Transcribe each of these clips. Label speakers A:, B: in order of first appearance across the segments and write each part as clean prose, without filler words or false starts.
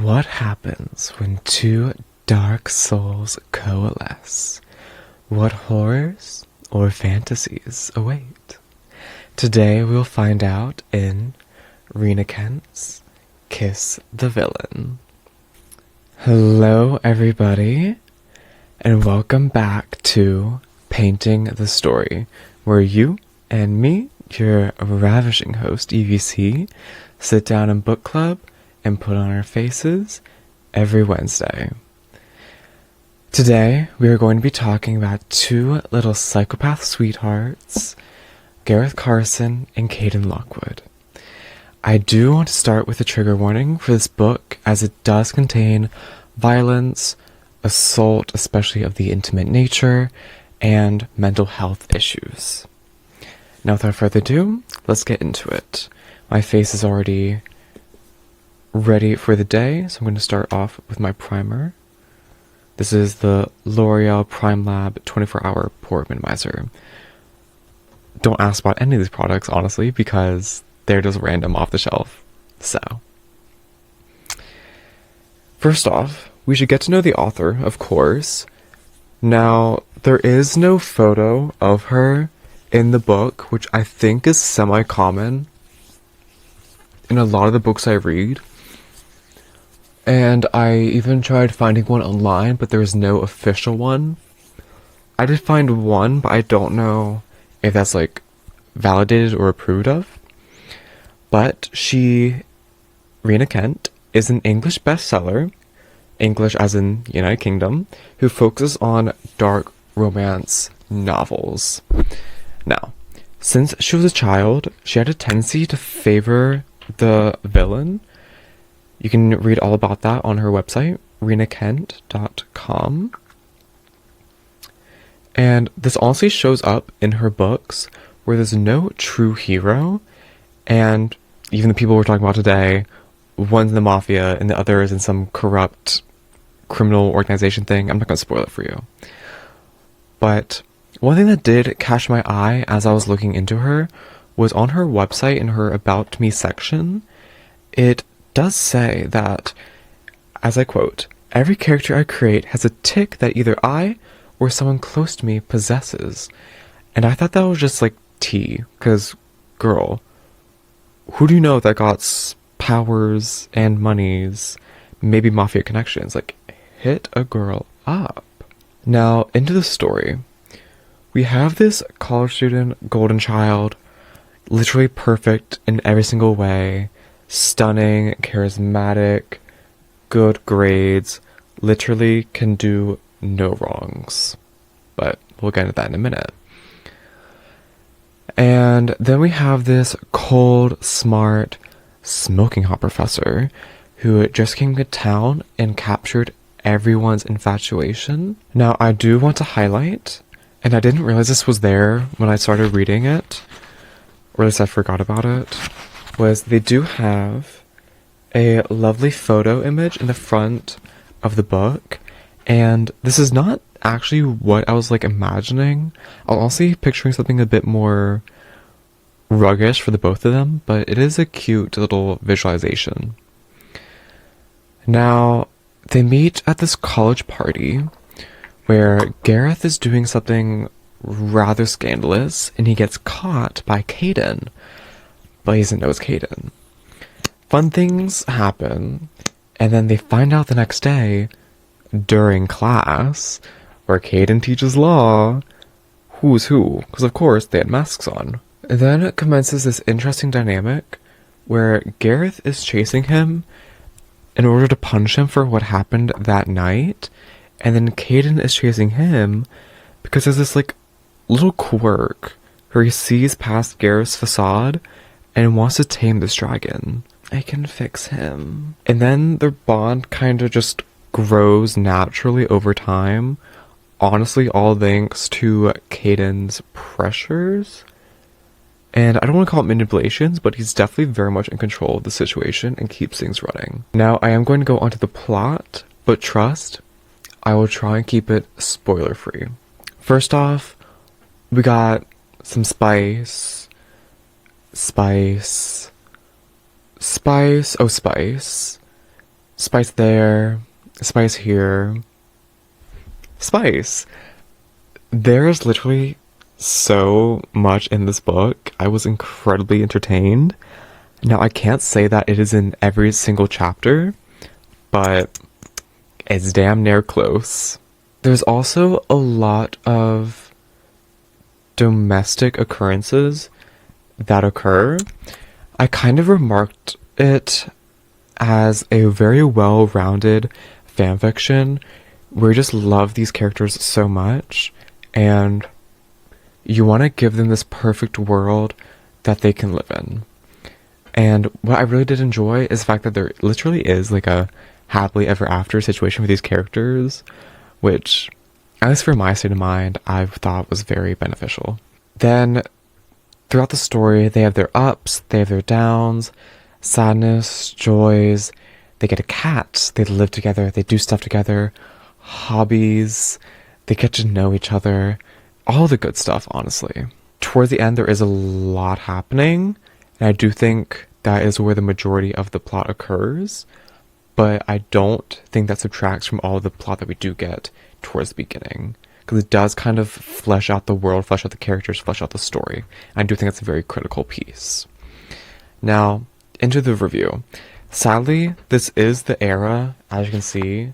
A: What happens when two dark souls coalesce? What horrors or fantasies await? Today we'll find out in Rina Kent's Kiss the Villain. Hello everybody, and welcome back to Painting the Story, where you and me, your ravishing host EVC, sit down in book club and put on our faces every Wednesday. Today, we are going to be talking about two little psychopath sweethearts, Gareth Carson and Kayden Lockwood. I do want to start with a trigger warning for this book, as it does contain violence, assault, especially of the intimate nature, and mental health issues. Now, without further ado, let's get into it. My face is already ready for the day, so I'm going to start off with my primer. This is the L'Oreal Prime Lab 24-hour pore minimizer. Don't ask about any of these products, honestly, because they're just random off the shelf. So, first off, we should get to know the author, of course. Now, there is no photo of her in the book, which I think is semi-common in a lot of the books I read. And I even tried finding one online, but there was no official one. I did find one, but I don't know if that's like validated or approved of. But Rina Kent, is an English bestseller, English as in United Kingdom, who focuses on dark romance novels. Now, since she was a child, she had a tendency to favor the villain. You can read all about that on her website, rinakent.com. And this honestly shows up in her books, where there's no true hero, and even the people we're talking about today, one's in the mafia and the other is in some corrupt criminal organization thing. I'm not going to spoil it for you. But one thing that did catch my eye as I was looking into her was on her website, in her About Me section. It does say that, as I quote, "Every character I create has a tick that either I or someone close to me possesses." And I thought that was just like tea, because, girl, who do you know that got powers and monies, maybe mafia connections? Like, hit a girl up. Now, into the story. We have this college student, golden child, literally perfect in every single way, stunning, charismatic, good grades, literally can do no wrongs. But we'll get into that in a minute. And then we have this cold, smart, smoking hot professor who just came to town and captured everyone's infatuation. Now, I do want to highlight, and I didn't realize this was there when I started reading it, or at least I forgot about it, was they do have a lovely photo image in the front of the book, and this is not actually what I was like imagining. I was honestly picturing something a bit more ruggish for the both of them, but it is a cute little visualization. Now, they meet at this college party where Gareth is doing something rather scandalous, and he gets caught by Kayden, but he doesn't know it's Kayden. Fun things happen, and then they find out the next day, during class, where Kayden teaches law, who's who, because of course they had masks on. And then it commences this interesting dynamic, where Gareth is chasing him in order to punish him for what happened that night, and then Kayden is chasing him because there's this like little quirk where he sees past Gareth's facade and wants to tame this dragon. I can fix him. And then their bond kind of just grows naturally over time, honestly all thanks to Kayden's pressures. And I don't want to call it manipulations, but he's definitely very much in control of the situation and keeps things running. Now, I am going to go onto the plot, but trust, I will try and keep it spoiler-free. First off, we got some spice, spice there, spice here, spice. There's literally so much in this book. I was incredibly entertained. Now, I can't say that it is in every single chapter, but it's damn near close. There's also a lot of domestic occurrences that occur. I kind of remarked it as a very well-rounded fanfiction where you just love these characters so much and you want to give them this perfect world that they can live in. And what I really did enjoy is the fact that there literally is like a happily ever after situation for these characters, which, at least for my state of mind, I thought was very beneficial. Then, throughout the story, they have their ups, they have their downs, sadness, joys, they get a cat, they live together, they do stuff together, hobbies, they get to know each other, all the good stuff, honestly. Towards the end, there is a lot happening, and I do think that is where the majority of the plot occurs, but I don't think that subtracts from all the plot that we do get towards the beginning, because it does kind of flesh out the world, flesh out the characters, flesh out the story. I do think it's a very critical piece. Now, into the review. Sadly, this is the era, as you can see,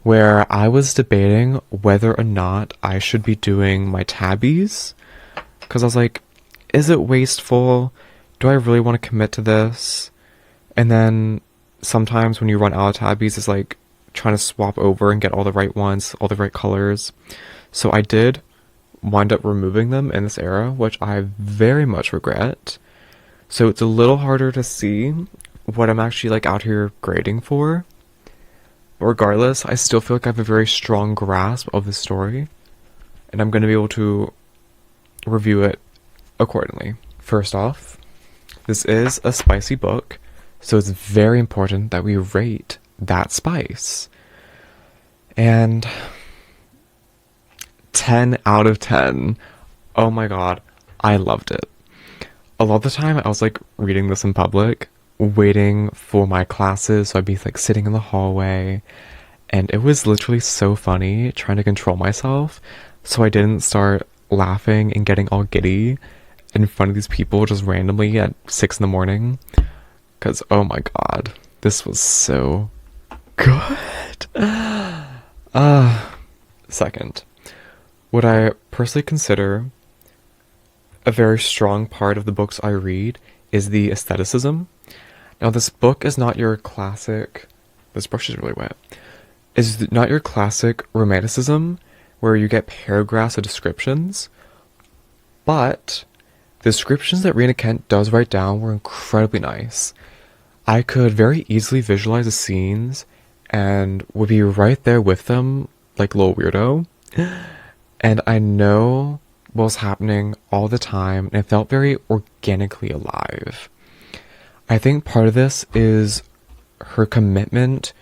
A: where I was debating whether or not I should be doing my tabbies, because I was like, is it wasteful? Do I really want to commit to this? And then sometimes when you run out of tabbies, it's like trying to swap over and get all the right ones, all the right colors. So I did wind up removing them in this era, which I very much regret. So it's a little harder to see what I'm actually like out here grading for. But regardless, I still feel like I have a very strong grasp of the story, and I'm going to be able to review it accordingly. First off, this is a spicy book, so it's very important that we rate that spice. And 10 out of 10. Oh my god, I loved it. A lot of the time I was like reading this in public, waiting for my classes, so I'd be like sitting in the hallway, and it was literally so funny trying to control myself so I didn't start laughing and getting all giddy in front of these people just randomly at 6 in the morning, because oh my god, this was so good. Second, what I personally consider a very strong part of the books I read is the aestheticism. Now, this book is not your classic, this brush is really wet, is not your classic romanticism where you get paragraphs of descriptions, but the descriptions that Rina Kent does write down were incredibly nice. I could very easily visualize the scenes and would be right there with them like a little weirdo. And I know what was happening all the time, and it felt very organically alive. I think part of this is her commitment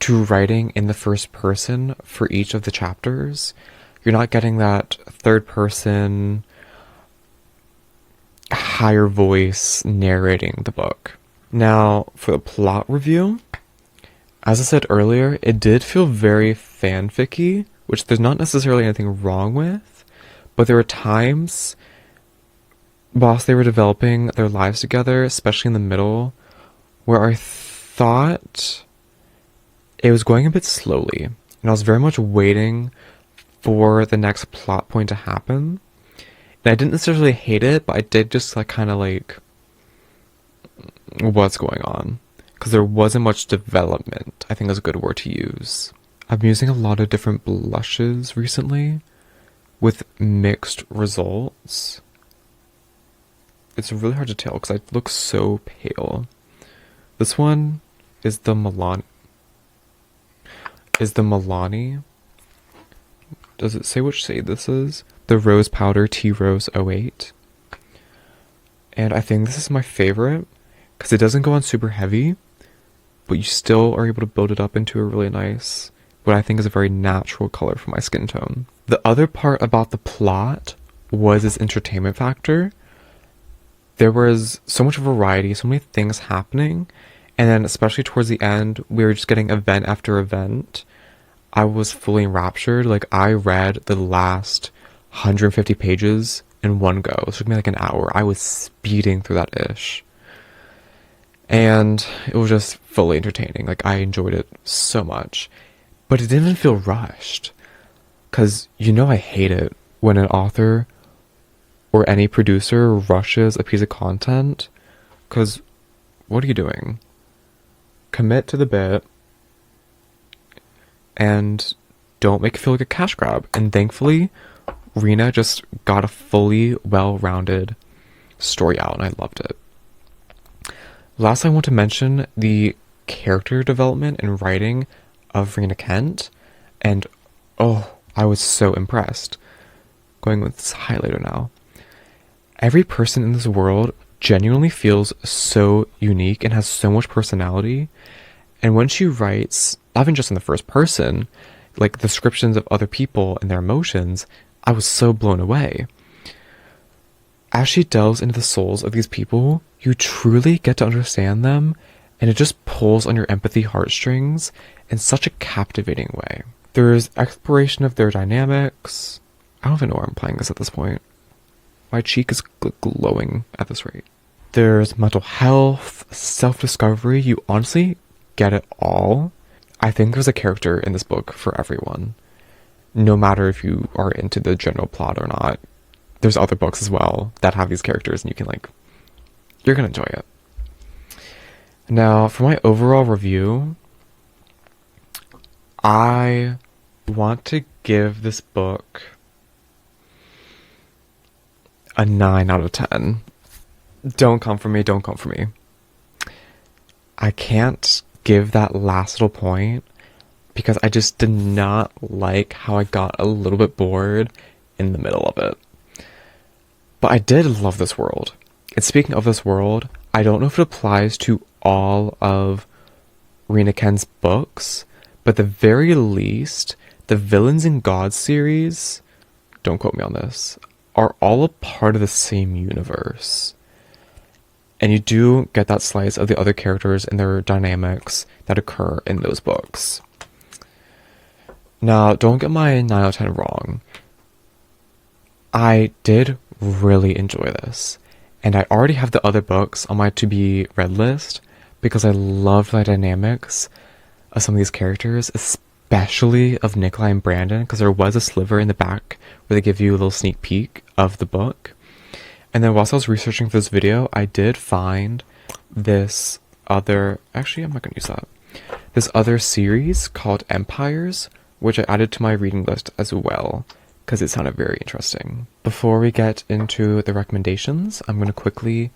A: to writing in the first person for each of the chapters. You're not getting that third person, higher voice narrating the book. Now, for the plot review, as I said earlier, it did feel very fanficky, which there's not necessarily anything wrong with, but there were times whilst they were developing their lives together, especially in the middle, where I thought it was going a bit slowly, and I was very much waiting for the next plot point to happen. And I didn't necessarily hate it, but I did just like kind of like, what's going on? Because there wasn't much development, I think is a good word to use. I've been using a lot of different blushes recently with mixed results. It's really hard to tell because I look so pale. This one is the Milani. Does it say which shade this is? The Rose Powder Tea Rose 08. And I think this is my favorite because it doesn't go on super heavy, but you still are able to build it up into a really nice, what I think is a very natural color for my skin tone. The other part about the plot was its entertainment factor. There was so much variety, so many things happening, And then especially towards the end, we were just getting event after event. I was fully enraptured. Like, I read the last 150 pages in one go. It took me like an hour. I was speeding through that ish. And it was just fully entertaining. Like, I enjoyed it so much. But it didn't feel rushed. Because, I hate it when an author or any producer rushes a piece of content. Because, what are you doing? Commit to the bit. And don't make it feel like a cash grab. And thankfully, Rina just got a fully well-rounded story out, and I loved it. Last, I want to mention the character development and writing of Rina Kent, and I was so impressed. Going with this highlighter now. Every person in this world genuinely feels so unique and has so much personality, and when she writes, not even just in the first person, like descriptions of other people and their emotions, I was so blown away. As she delves into the souls of these people, you truly get to understand them, and it just pulls on your empathy heartstrings in such a captivating way. There's exploration of their dynamics. I don't even know where I'm playing this at this point. My cheek is glowing at this rate. There's mental health, self-discovery. You honestly get it all. I think there's a character in this book for everyone. No matter if you are into the general plot or not. There's other books as well that have these characters, and you can you're gonna enjoy it. Now, for my overall review, I want to give this book a 9 out of 10. Don't come for me. I can't give that last little point because I just did not like how I got a little bit bored in the middle of it. But I did love this world. And speaking of this world, I don't know if it applies to all of Rina Kent's books, but at the very least, the Villains and Gods series, don't quote me on this, are all a part of the same universe. And you do get that slice of the other characters and their dynamics that occur in those books. Now, don't get my 9 out of 10 wrong. I did really enjoy this. And I already have the other books on my to-be-read list because I loved the dynamics of some of these characters, especially of Nikolai and Brandon, because there was a sliver in the back where they give you a little sneak peek of the book. And then whilst I was researching for this video, I did find this other... Actually, I'm not going to use that. This other series called Empires, which I added to my reading list as well, because it sounded very interesting. Before we get into the recommendations, I'm going to quickly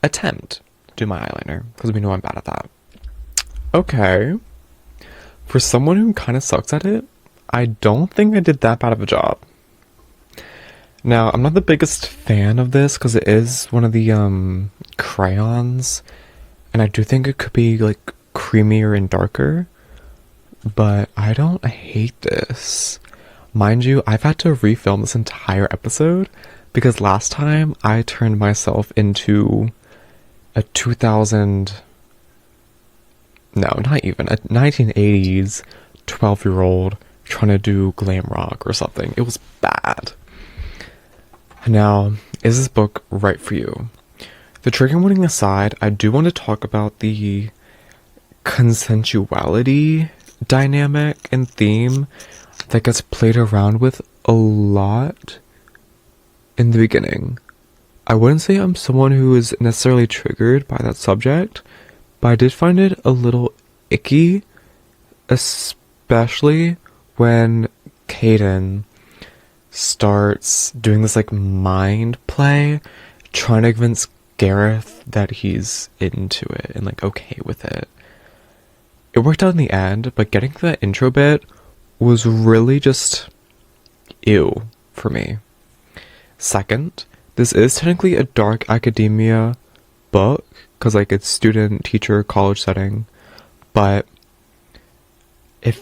A: attempt to do my eyeliner, because we know I'm bad at that. Okay. For someone who kind of sucks at it, I don't think I did that bad of a job. Now, I'm not the biggest fan of this, because it is one of the crayons, and I do think it could be creamier and darker, but I don't hate this. Mind you, I've had to refilm this entire episode because last time I turned myself into a 1980s 12-year-old trying to do glam rock or something. It was bad. Now, is this book right for you? The trigger warning aside, I do want to talk about the consensuality dynamic and theme that gets played around with a lot in the beginning. I wouldn't say I'm someone who is necessarily triggered by that subject, but I did find it a little icky, especially when Kayden starts doing this mind play, trying to convince Gareth that he's into it and okay with it. It worked out in the end, but getting to that intro bit was really just ew for me. Second, this is technically a dark academia book, because it's student, teacher, college setting, but it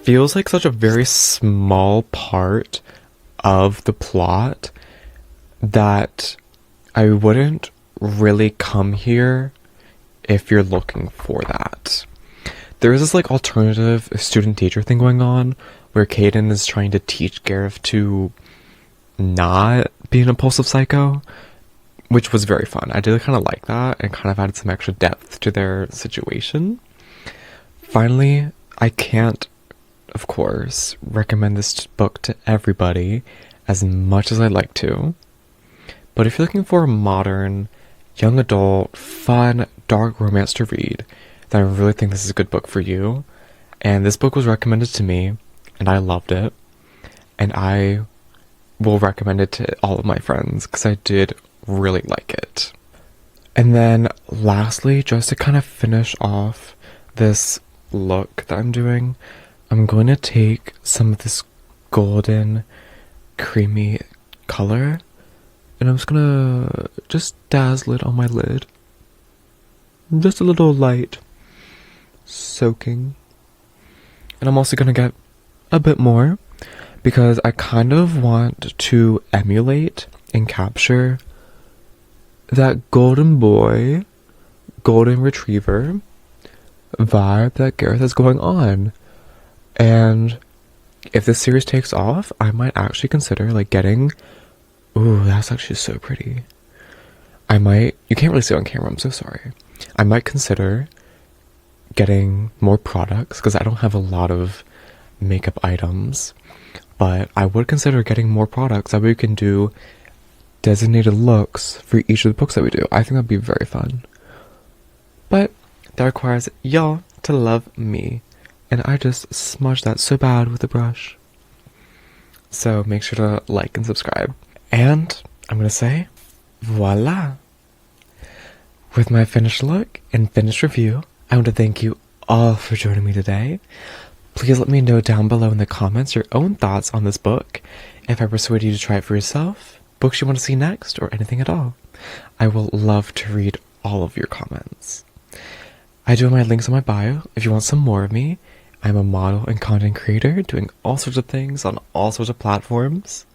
A: feels like such a very small part of the plot that I wouldn't really come here if you're looking for that. There is this like alternative student-teacher thing going on where Kayden is trying to teach Gareth to not be an impulsive psycho, which was very fun. I did kind of like that and kind of added some extra depth to their situation. Finally, I can't, of course, recommend this book to everybody as much as I'd like to. But if you're looking for a modern, young adult, fun, dark romance to read, then I really think this is a good book for you. And this book was recommended to me, and I loved it. And I will recommend it to all of my friends because I did really like it. And then lastly, just to kind of finish off this look that I'm doing, I'm going to take some of this golden creamy color and I'm just gonna dazzle it on my lid. Just a little light soaking. And I'm also gonna get a bit more because I kind of want to emulate and capture that golden boy, golden retriever vibe that Gareth is going on. And if this series takes off, I might actually consider like getting, ooh, that's actually so pretty. You can't really see it on camera, I'm so sorry. I might consider getting more products because I don't have a lot of makeup items, but I would consider getting more products that we can do designated looks for each of the books that we do. I think that'd be very fun. But that requires y'all to love me. And I just smudged that so bad with a brush. So make sure to like and subscribe. And I'm gonna say, voila! With my finished look and finished review, I want to thank you all for joining me today. Please let me know down below in the comments your own thoughts on this book, if I persuade you to try it for yourself, books you want to see next, or anything at all. I will love to read all of your comments. I do have my links on my bio if you want some more of me. I'm a model and content creator doing all sorts of things on all sorts of platforms.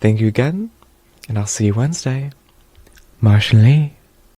A: Thank you again, and I'll see you Wednesday. Marshall Lee.